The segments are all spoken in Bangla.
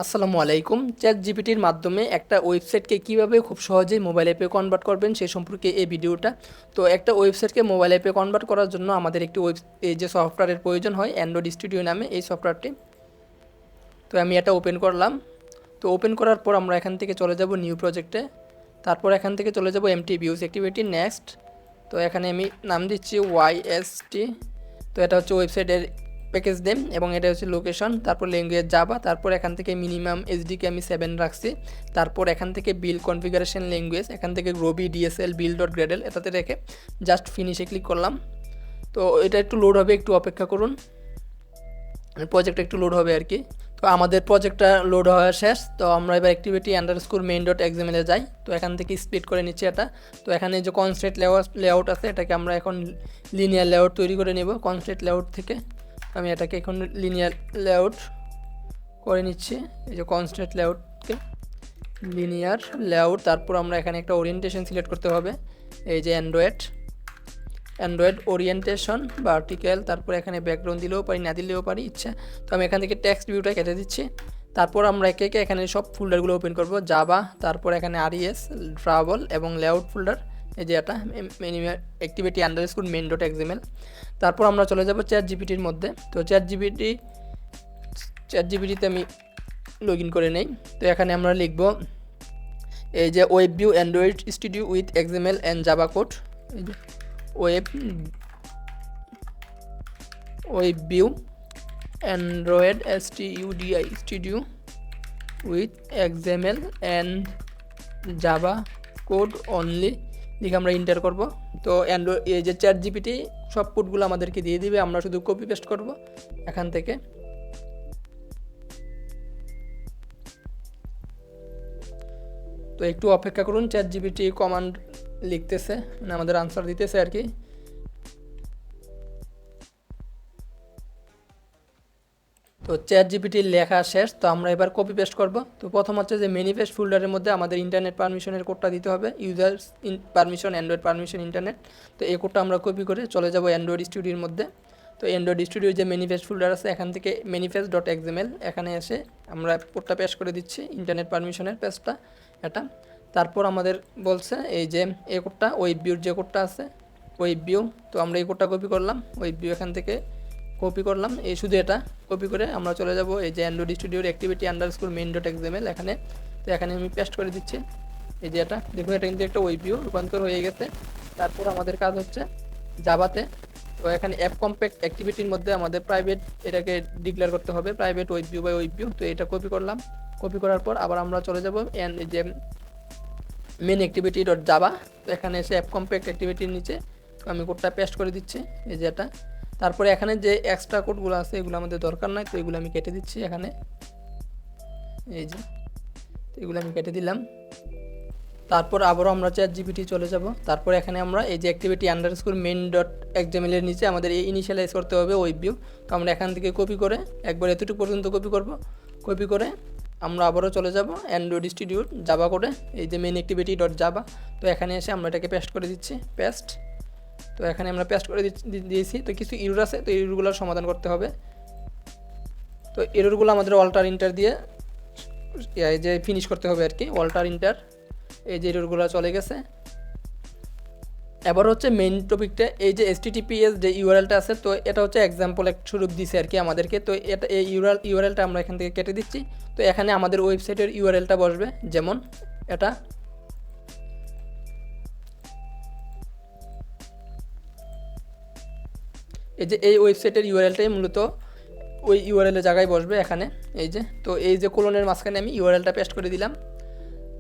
আসসালামু আলাইকুম। চ্যাট জিপিটির মাধ্যমে একটা ওয়েবসাইটকে কিভাবে খুব সহজেই মোবাইল অ্যাপে কনভার্ট করবেন সেই সম্পর্কে এই ভিডিওটা। তো একটা ওয়েবসাইটকে মোবাইল অ্যাপে কনভার্ট করার জন্য আমাদের একটি এই যে সফটওয়্যারের প্রয়োজন হয়, অ্যান্ড্রয়েড স্টুডিও নামে এই সফটওয়্যারটি। তো আমি এটা ওপেন করলাম। তো ওপেন করার পর আমরা এখান থেকে চলে যাব নিউ প্রজেক্টে। তারপর এখান থেকে চলে যাব এমটি ভিউজ অ্যাক্টিভিটি নেক্সট। তো এখানে আমি নাম দিচ্ছি ওয়াইএসটি। তো এটা হচ্ছে ওয়েবসাইটের প্যাকেজ নেম এবং এটা হচ্ছে লোকেশন, তারপর ল্যাঙ্গুয়েজ জাভা, তারপর এখান থেকে মিনিমাম এসডিকে আমি 7 রাখছি। তারপর এখান থেকে বিল কনফিগারেশন ল্যাঙ্গুয়েজ, এখান থেকে গ্রোবি ডিএসএল বিল ডট গ্রেডেল এটাতে রেখে জাস্ট ফিনিশে ক্লিক করলাম। তো এটা একটু লোড হবে, একটু অপেক্ষা করুন, প্রজেক্টটা একটু লোড হবে আর কি। তো আমাদের প্রজেক্টটা লোড হওয়া শেষ। তো আমরা এবার অ্যাক্টিভিটি আন্ডারস্কোর মেইন ডট এক্সামেলে যাই। তো এখান থেকে স্প্লিট করে নিচ্ছি এটা। তো এখানে যে কনস্ট্রেট লেআউট আছে এটাকে আমরা এখন লিনিয়ার লেআউট তৈরি করে নেব। কনস্ট্রেট লেআউট থেকে আমি এটাকে এখন লিনিয়ার লেআউট করে নিচ্ছি। এই যে কনস্ট্রেট লেআউটকে লিনিয়ার লেআউট, তারপর আমরা এখানে একটা ওরিয়েন্টেশন সিলেক্ট করতে হবে। এই যে অ্যান্ড্রয়েড ওরিয়েন্টেশন ভার্টিক্যাল, তারপর এখানে ব্যাকগ্রাউন্ড দিলেও পারি, না দিলেও পারি, ইচ্ছা। তো আমি এখান থেকে টেক্সট ভিউটা কেটে দিচ্ছি। তারপর আমরা একে একে এখানে সব ফোল্ডারগুলো ওপেন করব, জাভা, তারপর এখানে আরইএস ট্রাভেল এবং লেআউট ফোল্ডার। এই যে এটা activity underscore main dot XML. তারপর আমরা চলে যাব চ্যাট জিপিটির মধ্যে। তো চ্যাট জিপিটিতে আমি লগ ইন করে নেই। তো এখানে আমরা লিখব এই যে web view Android studio with XML and Java code. এই যে web view Android studio with XML and Java code only লিখে আমরা ইন্টার করব। তো এই যে চ্যাট জিপিটি সব কোডগুলো আমাদেরকে দিয়ে দিবে, আমরা শুধু কপি পেস্ট করব এখান থেকে। তো একটু অপেক্ষা করুন, চ্যাট জিপিটি কমান্ড লিখতেছে, মানে আমাদের আনসার দিতেছে আর কি। তো চ্যাট জিপিটির লেখা শেষ। তো আমরা এবার কপি পেস্ট করব। তো প্রথম হচ্ছে যে ম্যানিফেস্ট ফোল্ডারের মধ্যে আমাদের ইন্টারনেট পারমিশনের কোডটা দিতে হবে, users permission Android permission internet. তো এই কোডটা আমরা কপি করে চলে যাব অ্যান্ড্রয়েড স্টুডিওর মধ্যে। তো অ্যান্ড্রয়েড স্টুডিওর যে ম্যানিফেস্ট ফোল্ডার আছে এখান থেকে ম্যানিফেস্ট ডট এক্সএমএল এখানে এসে আমরা কোডটা পেস্ট করে দিচ্ছি, ইন্টারনেট পারমিশনের পেস্টটা এটা। তারপর আমাদের বলছে এই যে এই কোডটা ওয়েব ভিউর যে কোডটা আছে ওয়েব ভিউ, তো আমরা এই কোডটা কপি করলাম, ওয়েব ভিউ এখান থেকে কপি করলাম, এই শুধু এটা কপি করে আমরা চলে যাব এই যে অ্যান্ড্রয়েড স্টুডিওর activity underscore main dot XML এখানে। তো এখানে আমি পেস্ট করে দিচ্ছি। এই যে এটা দেখুন, এটা কিন্তু একটা ওয়েব ভিউ রূপান্তর হয়ে গেছে। তারপর আমাদের কাজ হচ্ছে জাভাতে। তো এখানে অ্যাপ কম্প্যাক্ট অ্যাক্টিভিটির মধ্যে আমাদের প্রাইভেট এটাকে ডিক্লেয়ার করতে হবে, private web view by web view. তো এটা কপি করলাম, কপি করার পর আবার আমরা চলে যাব এই যে মেন অ্যাক্টিভিটি ডট জাভা। তো এখানে এসে অ্যাপ কম্প্যাক্ট অ্যাক্টিভিটির নিচে আমি কোডটা পেস্ট করে দিচ্ছি, এই যে এটা। তারপরে এখানে যে এক্সট্রা কোডগুলো আছে এগুলো আমাদের দরকার নাই, তো এগুলো আমি কেটে দিচ্ছি এখানে, এই যে এগুলো আমি কেটে দিলাম। তারপর আবারও আমরা চ্যাট জিপিটি চলে যাব। তারপর এখানে আমরা এই যে activity underscore main dot XML এর নিচে আমাদের এই ইনিশিয়ালাইজ করতে হবে ওয়েব ভিউ। তো আমরা এখান থেকে কপি করে একবার এতটুকু পর্যন্ত কপি করব, কপি করে আমরা আবারও চলে যাব অ্যান্ড্রয়েড স্টুডিওর জাভা কোডে, এই যে মেইন অ্যাক্টিভিটি ডট জাভা। তো এখানে এসে আমরা এটাকে পেস্ট করে দিচ্ছি, পেস্ট। তো এখানে আমরা পেস্ট করে দিয়েছি। তো কিছু এরর আছে, তো এররগুলোর সমাধান করতে হবে। তো এররগুলো আমাদের অল্টার ইন্টার দিয়ে এই যে ফিনিশ করতে হবে আর কি, অল্টার ইন্টার। এই যে এররগুলো চলে গেছে। এবার হচ্ছে মেইন টপিকটা, এই যে HTTPS যে ইউআরএলটা আছে, তো এটা হচ্ছে এক্সাম্পল এক স্বরূপ দিছে আর কি আমাদেরকে। তো এটা এই ইউআরএলটা আমরা এখান থেকে কেটে দিচ্ছি। তো এখানে আমাদের ওয়েবসাইটের ইউআরএলটা বসবে, যেমন এটা। এই যে এই ওয়েবসাইটের ইউআরএলটাই মূলত ওই ইউআরএলের জায়গায় বসবে এখানে, এই যে। তো এই যে কোলনের মাঝখানে আমি ইউআরএলটা পেস্ট করে দিলাম।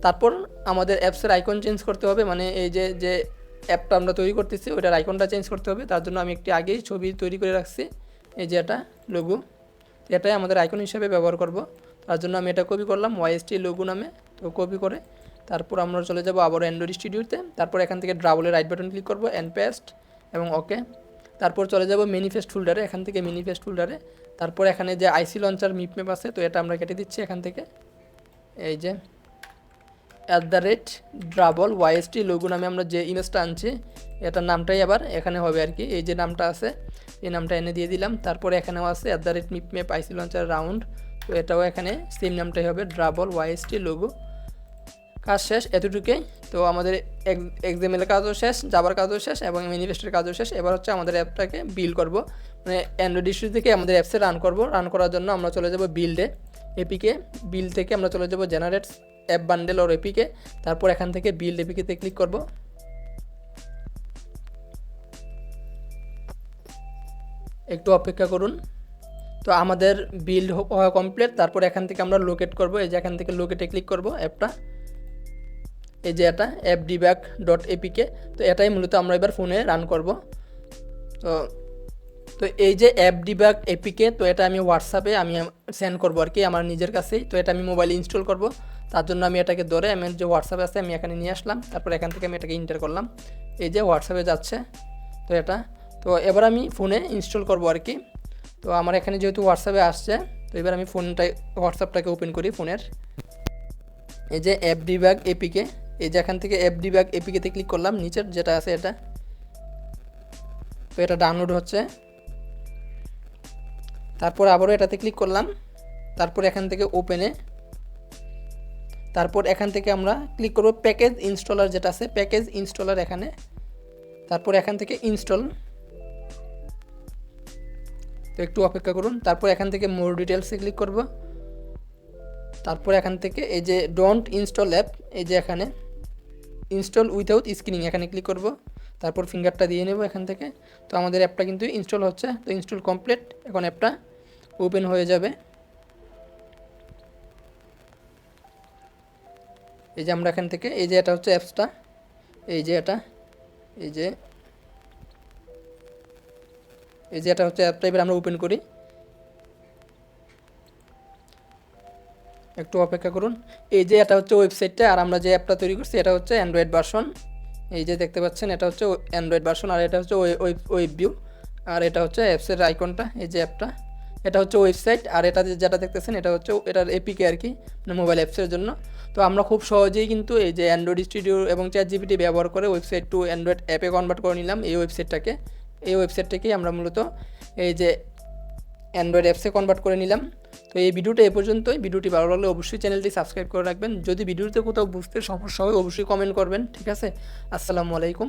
তারপর আমাদের অ্যাপসের আইকন চেঞ্জ করতে হবে, মানে এই যে অ্যাপটা আমরা তৈরি করতেছি ওইটার আইকনটা চেঞ্জ করতে হবে। তার জন্য আমি একটি আগেই ছবি তৈরি করে রাখছি, এই যে এটা লোগো, এটাই আমাদের আইকন হিসেবে ব্যবহার করব। তার জন্য আমি এটা কপি করলাম ওয়াইএসটি লোগো নামে। তো কপি করে তারপর আমরা চলে যাব আবার অ্যান্ড্রয়েড স্টুডিওতে। তারপর এখান থেকে ড্রাবলের রাইট বাটন ক্লিক করব, অ্যান্ড পেস্ট এবং ওকে। তারপর চলে যাব ম্যানিফেস্ট ফোল্ডারে, এখান থেকে ম্যানিফেস্ট ফোল্ডারে। তারপর এখানে যে আইসি লঞ্চার মিপম্যাপ আছে, তো এটা আমরা কেটে দিচ্ছি এখান থেকে। এই যে @ড্রাবল ওয়াইএসটি লোগো নামে আমরা যে ইমেজটা আনছি এটার নামটাই আবার এখানে হবে আর কি, এই যে নামটা আছে এই নামটা এনে দিয়ে দিলাম। তারপরে এখানেও আছে @মিপম্যাপ আইসি লঞ্চার রাউন্ড, তো তো এটাও এখানে সেম নামটাই হবে, ড্রাবল ওয়াইএসটি লোগো। কাজ শেষ, এতটুকুই। তো আমাদের এক্সএমএল এর কাজও শেষ, জাভার কাজও শেষ এবং ম্যানিফেস্টের কাজও শেষ। এবার হচ্ছে আমাদের অ্যাপটাকে বিল্ড করব, মানে অ্যান্ড্রয়েড ইস্যু থেকে আমাদের অ্যাপসে রান করব। রান করার জন্য আমরা চলে যাব বিল্ডে, এপিকে। বিল্ড থেকে আমরা চলে যাব জেনারেট অ্যাপ বান্ডেল ওর এপিকে। তারপর এখান থেকে বিল্ড এপিকেতে ক্লিক করব। একটু অপেক্ষা করুন। তো আমাদের বিল্ড হওয়া কমপ্লিট। তারপর এখান থেকে আমরা লোকেট করব, এই যে এখান থেকে লোকেটে ক্লিক করব অ্যাপটা, এই যে এটা অ্যাপ ডিব্যাগ ডট এপিকে। তো এটাই মূলত আমরা এবার ফোনে রান করব। তো তো এই যে অ্যাপ ডিব্যাগ এপিকে, তো এটা আমি হোয়াটসঅ্যাপে আমি সেন্ড করবো আর কি আমার নিজের কাছেই। তো এটা আমি মোবাইলে ইনস্টল করব, তার জন্য আমি এটাকে ধরে আমি যে হোয়াটসঅ্যাপে আছে আমি এখানে নিয়ে আসলাম। তারপর এখান থেকে আমি এটাকে এন্টার করলাম, এই যে হোয়াটসঅ্যাপে যাচ্ছে। তো এটা তো এবার আমি ফোনে ইনস্টল করব আর কি। তো আমার এখানে যেহেতু হোয়াটসঅ্যাপে আসছে, তো এবার আমি হোয়াটসঅ্যাপটাকে ওপেন করি ফোনের। এই যে অ্যাপ ডিব্যাগ এপিকে, এই যে এখান থেকে অ্যাপ ডিব্যাগ এপিকেতে ক্লিক করলাম, নিচের যেটা আছে এটা। তো এটা ডাউনলোড হচ্ছে। তারপর আবারও এটাতে ক্লিক করলাম, তারপর এখান থেকে ওপেনে। তারপর এখান থেকে আমরা ক্লিক করব প্যাকেজ ইনস্টলার যেটা আছে, প্যাকেজ ইনস্টলার এখানে। তারপর এখান থেকে ইনস্টল, তো একটু অপেক্ষা করুন। তারপর এখান থেকে মোর ডিটেলসে ক্লিক করব। তারপর এখান থেকে এই যে ডোন্ট ইনস্টল অ্যাপ, এই যে এখানে ইনস্টল উইথাউট স্ক্রিনিং এখানে ক্লিক করব। তারপর ফিঙ্গারটা দিয়ে নেব এখান থেকে। তো আমাদের অ্যাপটা কিন্তু ইনস্টল হচ্ছে। তো ইনস্টল কমপ্লিট, এখন অ্যাপটা ওপেন হয়ে যাবে। এই যে আমরা এখান থেকে এই যে এটা হচ্ছে অ্যাপসটা, এই যে এটা এই যে এটা হচ্ছে অ্যাপটা। এবার আমরা ওপেন করি, একটু অপেক্ষা করুন। এই যে এটা হচ্ছে ওয়েবসাইটটা, আর আমরা যে অ্যাপটা তৈরি করছি এটা হচ্ছে অ্যান্ড্রয়েড ভার্সন। এই যে দেখতে পাচ্ছেন এটা হচ্ছে অ্যান্ড্রয়েড ভার্সন, আর এটা হচ্ছে ওয়েব ভিউ, আর এটা হচ্ছে অ্যাপসের আইকনটা, এই যে অ্যাপটা। এটা হচ্ছে ওয়েবসাইট, আর এটা যেটা দেখতেছেন এটা হচ্ছে এটার এপিকে আর কি, মানে মোবাইল অ্যাপসের জন্য। তো আমরা খুব সহজেই কিন্তু এই যে অ্যান্ড্রয়েড স্টুডিও এবং ChatGPT ব্যবহার করে ওয়েবসাইট টু অ্যান্ড্রয়েড অ্যাপে কনভার্ট করে নিলাম এই ওয়েবসাইটটাকে। এই ওয়েবসাইটটাকেই আমরা মূলত এই যে অ্যান্ড্রয়েড অ্যাপসে কনভার্ট করে নিলাম। তো এই ভিডিওটা এ পর্যন্তই। ভিডিওটি ভালো লাগলে অবশ্যই চ্যানেলটি সাবস্ক্রাইব করে রাখবেন। যদি ভিডিওতে কোথাও বুঝতে সমস্যা হয় অবশ্যই কমেন্ট করবেন, ঠিক আছে? আসসালামু আলাইকুম।